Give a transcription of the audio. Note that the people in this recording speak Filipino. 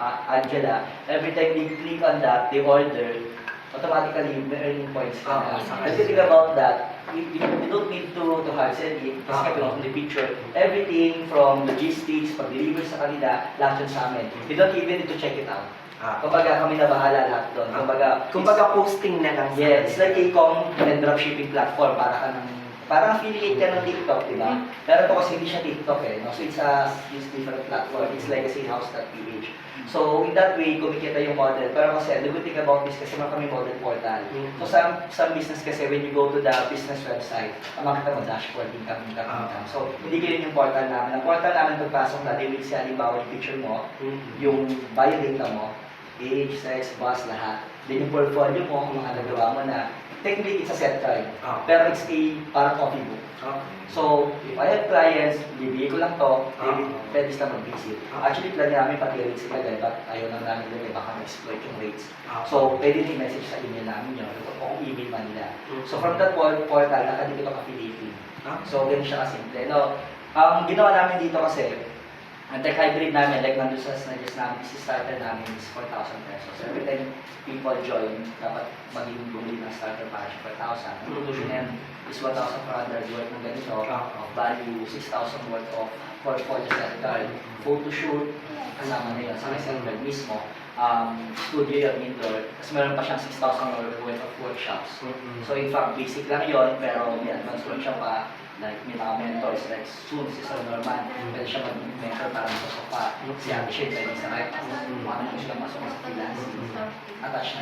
Angela, every time they click on that, they order, automatically may earning points ka na. And the thing about that, you don't need to hard sell it, kasi kapag on the picture, everything from logistics, pag-deliver sa kanila, lahat yun sa amin. You don't even need to check it out. Kumbaga kami na bahala lahat doon. Kumbaga posting na lang. Yeah, it's like e-com and dropshipping platform, parang affiliate ka ng TikTok, di ba? Pero ito kasi hindi siya TikTok eh, no? So it's different platform. It's like a salehouse.ph. So in that way, kumikita yung model. Pero kasi, the good thing about this kasi kami model portal. So some business kasi, when you go to the business website, makita mo dashboard, income. So hindi ganyan yung portal namin. Ang portal namin pagpasok na, they will see halimbawa yung picture mo, yung bio data mo, age, sex, boss, lahat. Then yung portfolio mo, kung mga nagawa mo na, technically, it's a set card. Pero it's a parang copy book. So, if I have clients, bibigay ko lang to, pwede sila mag-visit. Actually, plan namin pati rates ilagay, but ayaw lang namin ilagay, baka ma-exploit yung rates. So, pwede nyo message sa email namin yun, o kung email man nila. So, from that portal, nakadikit ang affiliating. So, ganun siya kasimple. No, ginawa namin dito kasi, ang tech hybrid namin, like nandun sa suggest namin, starter namin is 4,000 pesos. Every time people join, dapat maging bumili ng starter package 4,000. Ang conclusion yan is 1,400 worth ng ganito, value 6,000 worth of portfolio set card, photo shoot, kasama na yun sa set card mismo, studio yung indoor, kasi meron pa siyang 6,000 worth of workshops. So in fact, basic lang yun, pero may advanced lang siya pa. Like, may mga mentors, like soon si Sir Norman, pwede siya mag-mentor para sa sofa. Si Ate Shane, pwede sa right, ano siya masok sa freelancing. Attach na